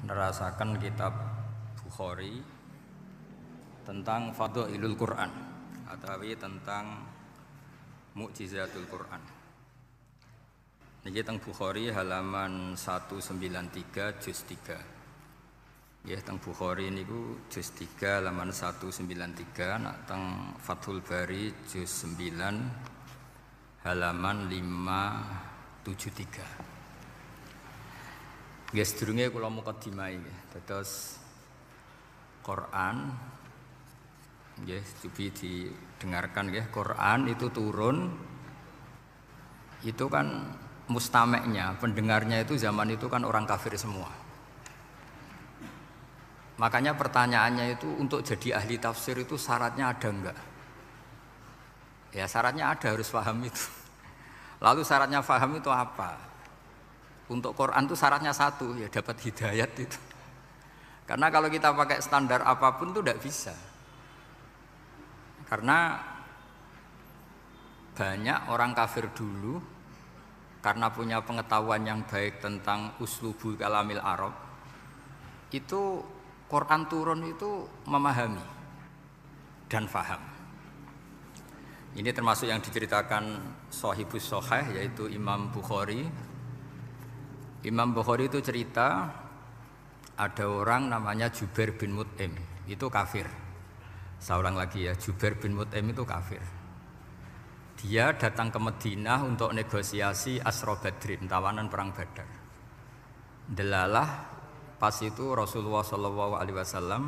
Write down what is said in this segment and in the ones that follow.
nerasakan kitab Bukhari tentang Fadhailul Quran atau tentang Mukjizatul Quran. Niki teng Bukhari halaman 193 juz 3. Ya teng Bukhari niku juz 3 halaman 193, nak teng Fathul Bari juz 9 halaman 573. Nggih sedurunge kula mukadimah nggih. Dados Quran nggih cobi didengarkan nggih. Quran itu turun itu kan mustameknya, pendengarnya itu zaman itu kan orang kafir semua. Makanya pertanyaannya itu untuk jadi ahli tafsir itu syaratnya ada enggak? Ya syaratnya ada, harus paham itu. Lalu syaratnya paham itu apa? Untuk Quran itu syaratnya satu, ya dapat hidayat itu. Karena kalau kita pakai standar apapun itu tidak bisa. Karena banyak orang kafir dulu karena punya pengetahuan yang baik tentang uslubul kalamil Arab, itu Quran turun itu memahami dan faham. Ini termasuk yang diceritakan Shahibus Shahih, yaitu Imam Bukhari. Imam Bukhari itu cerita ada orang namanya Jubair bin Mut'im, itu kafir. Saya ulang lagi ya, Jubair bin Mut'im itu kafir. Dia datang ke Madinah untuk negosiasi Asra Badrin, tawanan perang Badar. Delalah pas itu Rasulullah SAW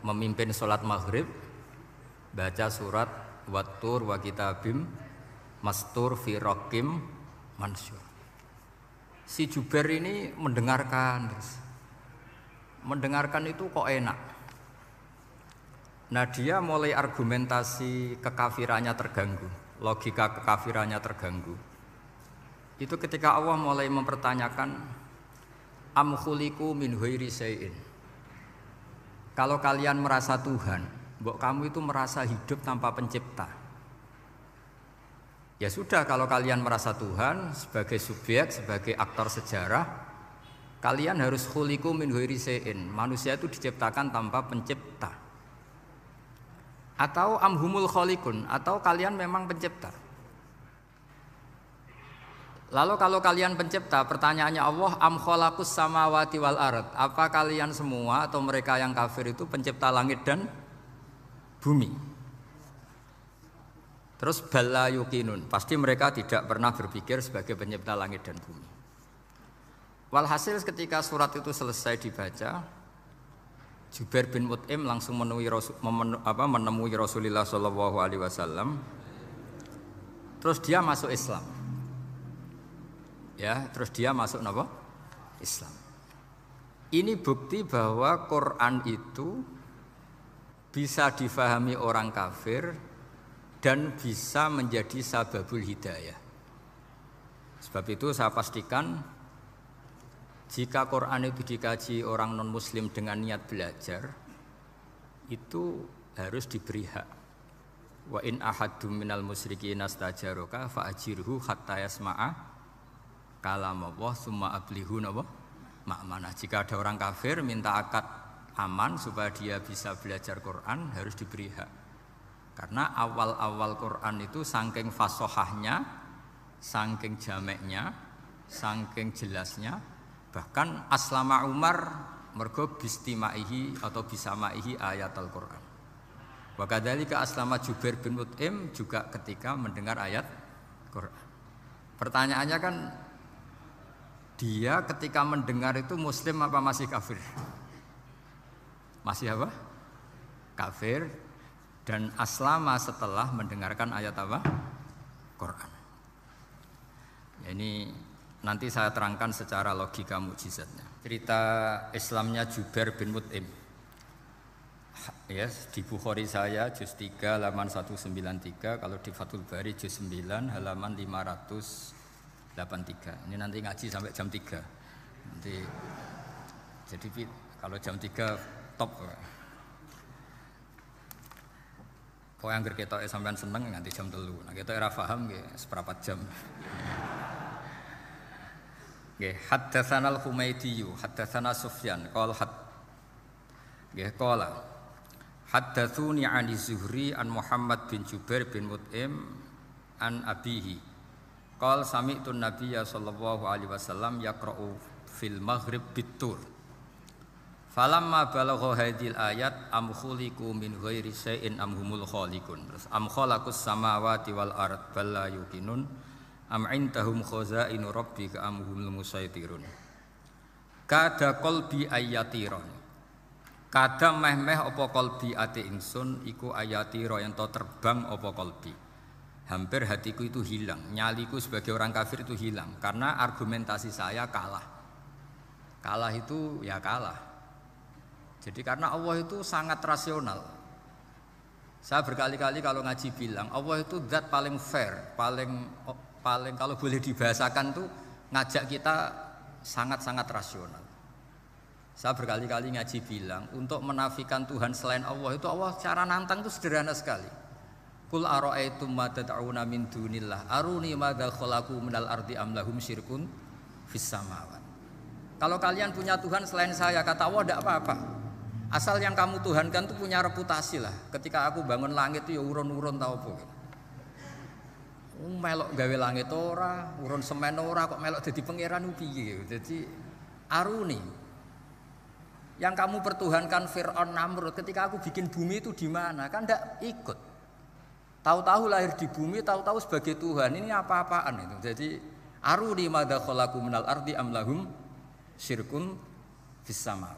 memimpin sholat maghrib, baca surat Wattur wa kitabim mastur fi raqim mansyur. Si Jubair ini mendengarkan terus. Mendengarkan itu kok enak. Nah dia mulai argumentasi kekafirannya terganggu, logika kekafirannya terganggu. Itu ketika Allah mulai mempertanyakan am khuliqu min ghairi syai'in. Kalau kalian merasa Tuhan, mbok kamu itu merasa hidup tanpa pencipta. Ya sudah, kalau kalian merasa Tuhan sebagai subjek, sebagai aktor sejarah, kalian harus khuliqu min ghairi syai'in. Manusia itu diciptakan tanpa pencipta. Atau amhumul khaliqun, atau kalian memang pencipta. Lalu kalau kalian pencipta, pertanyaannya Allah, am khalaqus samawati wal ard, apa kalian semua atau mereka yang kafir itu pencipta langit dan bumi? Terus bala yuqinun, pasti mereka tidak pernah berpikir sebagai pencipta langit dan bumi. Walhasil ketika surat itu selesai dibaca, Jubair bin Mut'im langsung menemui Rasulullah SAW. Terus dia masuk Islam. Ya, terus dia masuk apa? Islam. Ini bukti bahwa Quran itu bisa difahami orang kafir dan bisa menjadi sababul hidayah. Sebab itu saya pastikan jika Quran itu dikaji orang non-muslim dengan niat belajar, itu harus diberi hak. Wa in ahadum minal musyrikin astajaroka fa'ajirhu hatta yasma'a kalamullah summa ablihu ma'manah. Jika ada orang kafir minta akad aman supaya dia bisa belajar Quran, harus diberi hak. Karena awal-awal Quran itu saking fasohahnya, saking jameknya, saking jelasnya, bahkan aslama Umar mergo bistimaihi atau bisamaihi ayat Al-Quran. Wa kadzalika aslama Jubair bin Mut'im juga ketika mendengar ayat Quran. Pertanyaannya kan, dia ketika mendengar itu muslim apa masih kafir? Masih apa? Kafir. Dan aslama setelah mendengarkan ayat apa? Quran. Ya, ini nanti saya terangkan secara logika mukjizatnya. Cerita Islamnya Jubair bin Mut'im. Ya, di Bukhari saya juz 3 halaman 193, kalau di Fathul Bari juz 9 halaman 583. Ini nanti ngaji sampai jam 3. Nanti jadi kalau jam 3 top. Kau yang berketok sampean seneng nanti jam 3. Nah kita era paham nggih seperempat jam. Nggih, haddatsana al-Humaydi, haddatsana Sufyan, qala nggih qala haddatsuni 'ani Zuhri an Muhammad bin Jubair bin Mut'im an abihi. Qala sami'tu an-nabiyya sallallahu alaihi wasallam yaqra'u fil maghrib bit-tur. Falamma balagha hadhil ayat am khuliqu min ghairi syai'in am humul khaliqun. Terus am khalaqus samawati wal ard bal la yuqinun am indahum khazainu rabbika am humul musaitirun. Kada qalbi ayatiron. Kada meh-meh apa qalbi ati ingsun iku ayatiro yang to terbang apa qalbi. Hampir hatiku itu hilang, nyaliku sebagai orang kafir itu hilang karena argumentasi saya kalah. Kalah itu ya kalah. Jadi karena Allah itu sangat rasional. Saya berkali-kali kalau ngaji bilang Allah itu zat paling fair, paling kalau boleh dibahasakan tuh ngajak kita sangat-sangat rasional. Saya berkali-kali ngaji bilang untuk menafikan Tuhan selain Allah itu Allah cara nantang itu sederhana sekali. Qul ara'aitum ma tad'una min dunillah aruni madza khalaqu minal ardi am lahum syirkun fis samawat. Kalau kalian punya Tuhan selain saya, kata Allah tidak apa-apa. Asal yang kamu tuhankan itu punya reputasi lah. Ketika aku bangun langit itu ya urun-urun tau apa. Melok gawe langit ora, urun semen ora kok melok jadi pangeran piye. Jadi aruni. Yang kamu pertuhankan Fir'aun Namrud ketika aku bikin bumi itu di mana? Kan ndak ikut. Tahu-tahu lahir di bumi, tahu-tahu sebagai Tuhan. Ini apa-apaan itu. Jadi aruni madza khalaqu minal ardi am lahum syirkun fis sama.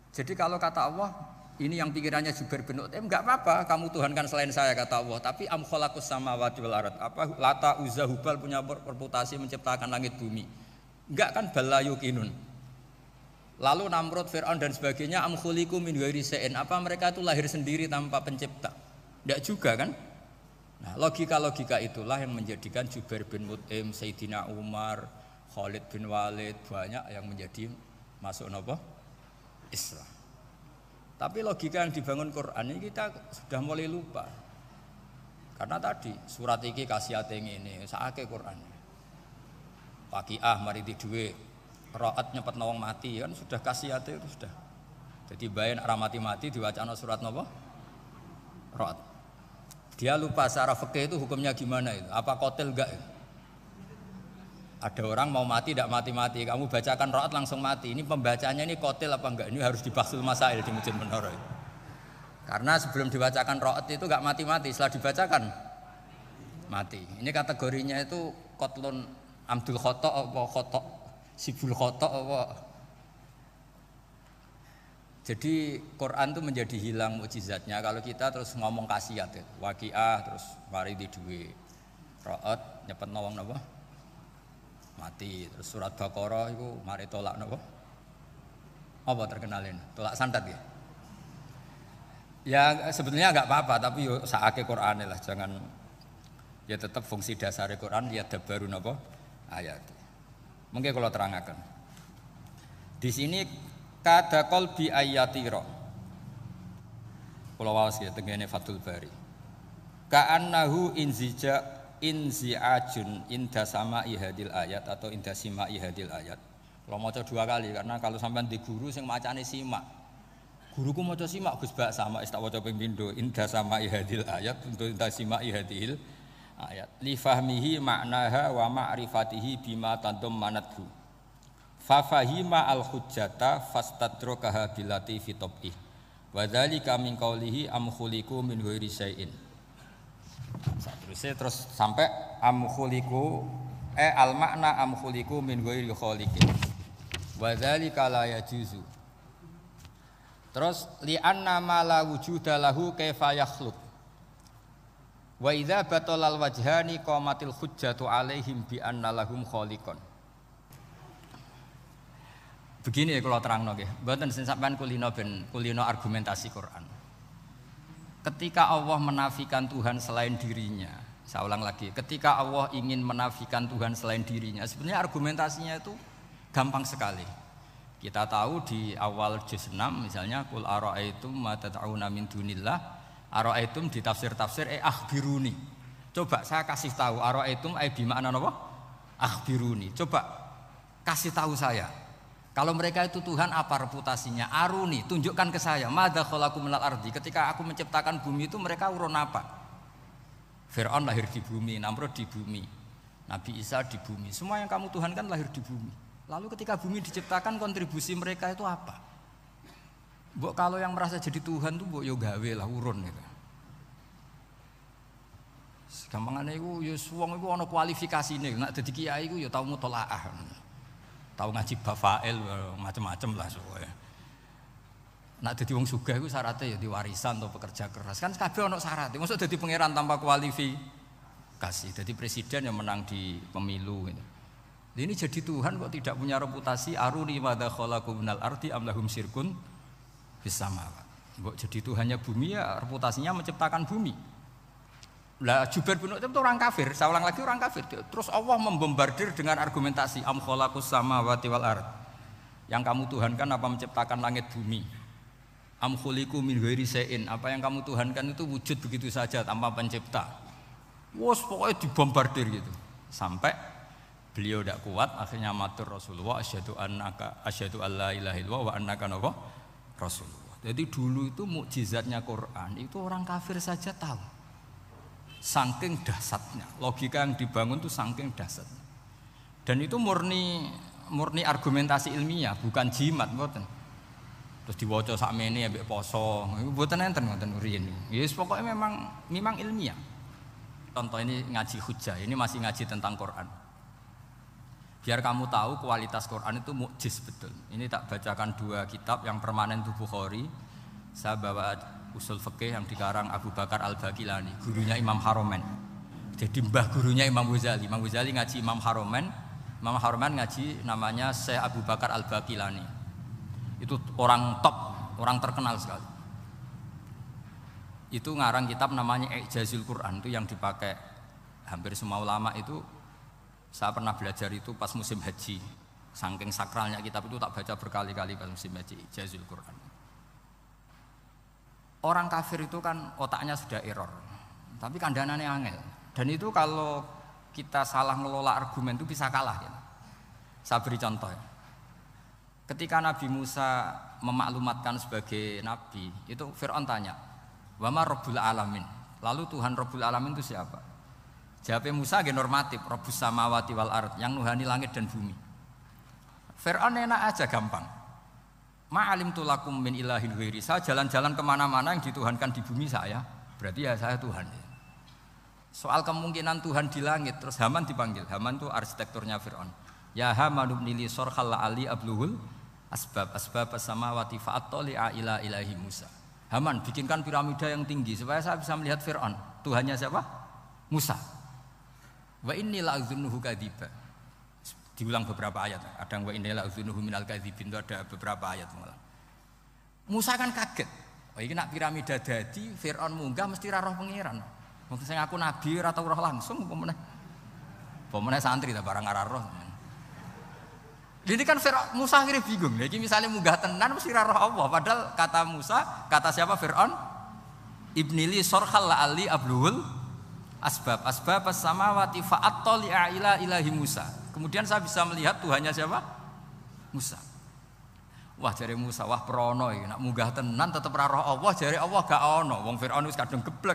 Jadi kalau kata Allah ini yang pikirannya Jubair bin Mut'im, enggak apa-apa kamu tuhankan selain saya kata Allah, tapi am khalaqus samawati wal ard. Apa Lata Uzza Hubal punya reputasi menciptakan langit bumi? Enggak kan bala yuqinun. Lalu Namrud, Fir'aun dan sebagainya am khuliqu min ghairi syai'in. Apa mereka itu lahir sendiri tanpa pencipta? Enggak juga kan? Nah, logika-logika itulah yang menjadikan Jubair bin Mut'im, Sayyidina Umar, Khalid bin Walid banyak yang menjadi masuk napa? Islam. Tapi logika yang dibangun Quran ini kita sudah mulai lupa. Karena tadi surat iki kasihate ngene, sakake Quran. Waqiah mari duwe, Ra'at nyepetno wong mati kan sudah kasihate itu sudah. Jadi bayan ora mati-mati diwacana surat napa? Ra'at. Dia lupa secara fikih itu hukumnya gimana itu? Apa qatil enggak? Ada orang mau mati tidak mati-mati, kamu bacakan Ra'at langsung mati. Ini pembacanya ini qatil apa enggak? Ini harus dibahsul masail di Masjid Menara. Karena sebelum dibacakan Ra'at itu enggak mati-mati, setelah dibacakan mati. Ini kategorinya itu qatlun amdul khata' apa khata' sibul khata' apa. Jadi Quran itu menjadi hilang mukjizatnya kalau kita terus ngomong khasiat ya. Waqiah terus mari di duwe. Ra'at nyepetno wong napa? Mati. Terus surat Baqarah itu mari tolak napa? Apa terkenalin? Tolak santet ya. Ya sebetulnya enggak apa-apa tapi yo sakake Qur'ane lah, jangan ya tetap fungsi dasar Quran ya dabaru napa? Ayat. Mungkin kalau terangkan. Di sini kada qalbi ayatira. Kula waos ya tengene Fathul Bari. Ka'annahu inzi'ajun inda sama'i hadil ayat atau inda sima'i hadil ayat. Kalau maca dua kali karena kalau sampean di guru sing macane simak. Guruku maca simak Gus Bak sama tak waca ping pindho inda sama'i hadil ayat untuk inda sima'i hadil ayat. Li fahmihi ma'naha wa ma'rifatihi bima tadammanathu. Fa fahima al-hujjata fastadrakaha bilati fi tabih. Wa dzalika min qaulihi am khuliqu min ghairi syai'in. Terus sampai am khuliqu al makna am khuliqu min ghairi khaliqin. Wa dzalika la yajuzu. Terus li anna ma la wujuda lahu kaifa yakhluq. Wa idza batalal wajhani qamatil hujjatu alaihim bi anna lahum khaliqun. Begini kalau terangno nggih, mboten sing sampean kulino argumentasi Quran. Ketika Allah menafikan Tuhan selain dirinya, saya ulang lagi, ketika Allah ingin menafikan Tuhan selain dirinya, sebenarnya argumentasinya itu gampang sekali. Kita tahu di awal juz 6 misalnya qul ara'aitum ma tad'una min dunillah, ara'aitum di tafsir-tafsir akhbiruni. Coba saya kasih tahu ara'aitum ai bi makna napa? Akhbiruni, coba kasih tahu saya. Kalau mereka itu Tuhan, apa reputasinya? Aruni, tunjukkan ke saya. Madza khalaqu minal ardi. Ketika aku menciptakan bumi itu mereka urun apa? Fir'aun lahir di bumi, Namrud di bumi, Nabi Isa di bumi. Semua yang kamu tuhankan lahir di bumi. Lalu ketika bumi diciptakan, kontribusi mereka itu apa? Mbok kalau yang merasa jadi Tuhan tuh mbok yo gawe lah urun gitu. Gampangane iku yo wong iku ana kualifikasine. Nek dadi kiai iku yo tau mutolaah. Tahu ngaji bafail macam-macam lah soalnya. Nak jadi wong sugih iku syaratnya ya diwarisan atau pekerja keras. Kan kabeh ono syarat. Mosok dadi pangeran tanpa kualifikasi. Jadi presiden yang menang di pemilu gitu. Ini jadi Tuhan kok tidak punya reputasi aruni madza khalaqu minal ardi am lahum syirkun fis samawat. Kok jadi Tuhannya bumi ya reputasinya menciptakan bumi. Lah Jubair bin Mut'im itu orang kafir, saya ulang lagi orang kafir. Terus Allah membombardir dengan argumentasi am khalaqus samawati wal ard. Yang kamu tuhankan apa menciptakan langit bumi? Am khuliqu min ghairi syai'in. Apa yang kamu tuhankan itu wujud begitu saja tanpa pencipta. Wos pokoknya dibombardir gitu. Sampai beliau tidak kuat akhirnya matur Rasulullah asyhadu alla ilaha illallah wa annaka rasulullah. Jadi dulu itu mukjizatnya Quran itu orang kafir saja tahu. Saking dahsyatnya, logika yang dibangun itu saking dahsyatnya. Dan itu murni argumentasi ilmiah, bukan jimat, mboten. Terus diwaca sakmene ambek poso, mboten enten riyen. Yes, pokoknya memang ilmiah. Contoh ini ngaji hujjah, ini masih ngaji tentang Quran. Biar kamu tahu kualitas Quran itu mukjiz betul. Ini tak bacakan dua kitab yang permanen itu Bukhari. Saya bawa usul fikih yang dikarang Abu Bakar Al-Baqilani, gurunya Imam Haromen. Jadi mbah gurunya Imam Ghazali. Imam Ghazali ngaji Imam Haromen, Imam Haromen ngaji namanya Syekh Abu Bakar Al-Baqilani. Itu orang top, orang terkenal sekali. Itu ngarang kitab namanya I'jazul Quran, itu yang dipakai hampir semua ulama itu. Saya pernah belajar itu pas musim haji. Saking sakralnya kitab itu tak baca berkali-kali pas musim haji, I'jazul Quran. Orang kafir itu kan otaknya sudah error, tapi kandhanane angel. Dan itu kalau kita salah ngelola argumen itu bisa kalah. Ya. Saya beri contoh. Ya. Ketika Nabi Musa memaklumatkan sebagai nabi, itu Fir'aun tanya, "Wa ma Rabbul Alamin?" Lalu Tuhan Rabbul Alamin itu siapa? Jawabnya Musa nggih normatif, Rabbus samawati wal ard, yang nuhani langit dan bumi. Fir'aun enak aja gampang. Ma'alim tulakum min ilahin ghairi. Saya jalan-jalan kemana-mana yang dituhankan di bumi saya, berarti ya saya Tuhan. Soal kemungkinan Tuhan di langit, terus Haman dipanggil. Haman itu arsitekturnya Fir'aun. Ya Haman ibnili sorkhal ali abluhul asbab as-samawati fa'attali'a ila ilahi Musa. Haman bikinkan piramida yang tinggi supaya saya bisa melihat Fir'aun. Tuhannya siapa? Musa. Wa inni la'adzunuhu kadziba. Diulang beberapa ayat, ada yang wa inna la'udzunuhu minal kadzibin, itu ada beberapa ayat malah. Musa kan kaget. Oh ini nak piramida dadi Fir'aun munggah mesti ra roh pangeran. Wong sing aku nabi ora tau roh langsung pemenah santri ta barang ora roh. Ini kan Fir'aun Musa akhirnya bingung. Iki misalnya munggah tenan mesti ra roh Allah, padahal kata Musa, kata siapa Fir'aun? Ibnili sorkhal ali abluhul asbab as-samawati fa'attali'a ila ilahi Musa. Kemudian saya bisa melihat Tuhannya siapa? Musa. Wah jare Musa, wah prono iki nak munggah tenan tetep ra roh Allah, jare Allah gak ono. Wong Firaun wis kadung geblek.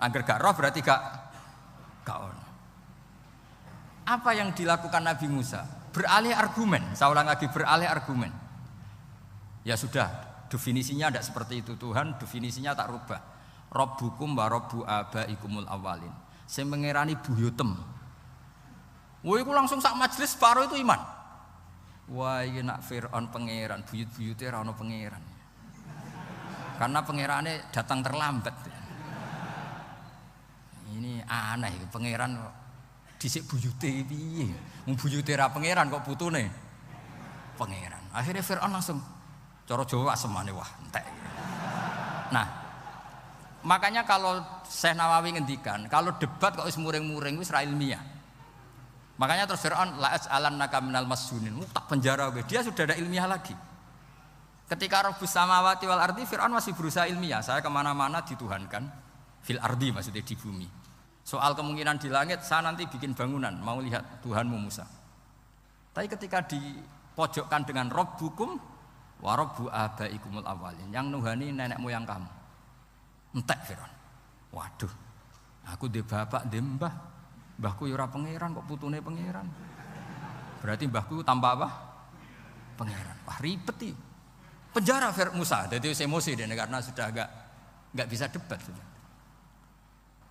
Angger gak roh berarti gak ono. Apa yang dilakukan Nabi Musa? Beralih argumen. Saya ulang lagi, beralih argumen. Ya sudah, definisinya tidak seperti itu. Tuhan definisinya tak rubah. Rabbukum wa rabbu abaikumul awalin. Sing mengerani buyutem. Wah, itu langsung sak majelis separuh itu iman. Wah, ini nak Fir'aun pangeran, buyut-buyutnya rano pangeran. Karena pangerannya datang terlambat. Ini aneh, pangeran dhisik buyute piye? Wong buyute ra pangeran kok putune pangeran. Akhirnya Fir'aun langsung cara Jawa semane wah entek. Nah, makanya kalau Syekh Nawawi ngendikan, kalau debat kok wis muring-muring wis ra ilmiah. Makanya terus Fir'aun la'as alannaka minal masjunin, tak penjara gue. Dia sudah ada ilmiah lagi. Ketika Rabbus samawati wal ardi, Fir'aun masih berusaha ilmiah. Saya kemana-mana dituhankan fil ardi, maksudnya di bumi. Soal kemungkinan di langit, saya nanti bikin bangunan, mau lihat Tuhanmu Musa. Tapi ketika dipojokkan dengan Rabbukum wa Rabbu abaikumul awalin, yang nuhani nenek moyang kamu. Entek Firaun. Waduh, aku di bapak, di mbah. Mbahku ya ora pangeran, kok putune pangeran. Berarti mbahku tanpa apa? Pangeran. Wah ribet nih. Penjara Musa, jadi emosi dia karena sudah enggak bisa debat sudah.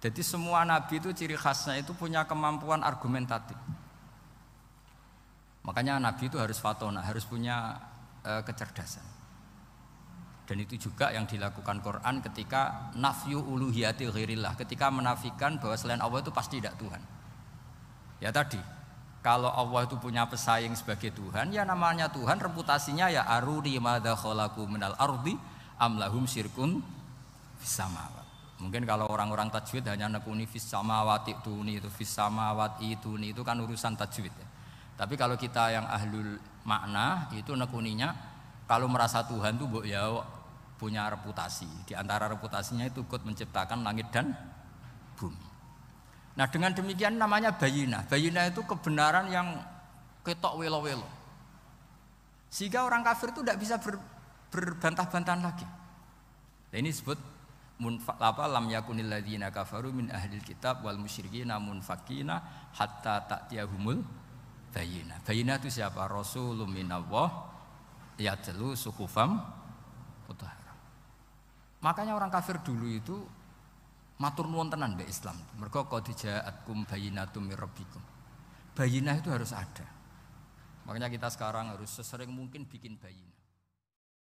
Jadi semua nabi itu ciri khasnya itu punya kemampuan argumentatif. Makanya nabi itu harus fatona, harus punya kecerdasan. Dan itu juga yang dilakukan Quran ketika nafyu uluhiyati ghairillah, ketika menafikan bahwa selain Allah itu pasti tidak Tuhan. Ya tadi, kalau Allah itu punya pesaing sebagai Tuhan, ya namanya Tuhan, reputasinya ya aruni madza khalaqu minal ardi am lahum syirkun fis samawati. Mungkin kalau orang-orang tajwid hanya nekuni fis samawati itu fis samawati itu kan urusan tajwid ya. Tapi kalau kita yang ahlul makna itu nekuninya kalau merasa Tuhan itu ya punya reputasi. Di antara reputasinya itu ikut menciptakan langit dan bumi. Nah dengan demikian namanya bayinah. Bayinah itu kebenaran yang ketok welo-welo. Sehingga orang kafir itu tidak bisa berbantah-bantahan lagi. Nah, ini disebut lam yakunil ladzina kafaru min ahlil kitab wal musyrikina munfakina hatta ta'tiyahumul bayinah. Bayinah itu siapa? Rasulun minallah yatlu suhufam mutahharah. Makanya orang kafir dulu itu matur nuwun tenan mbek Islam. Mergo qad ja'atkum bayyinatum mir rabbikum. Bayinah itu harus ada. Makanya kita sekarang harus sesering mungkin bikin bayinah.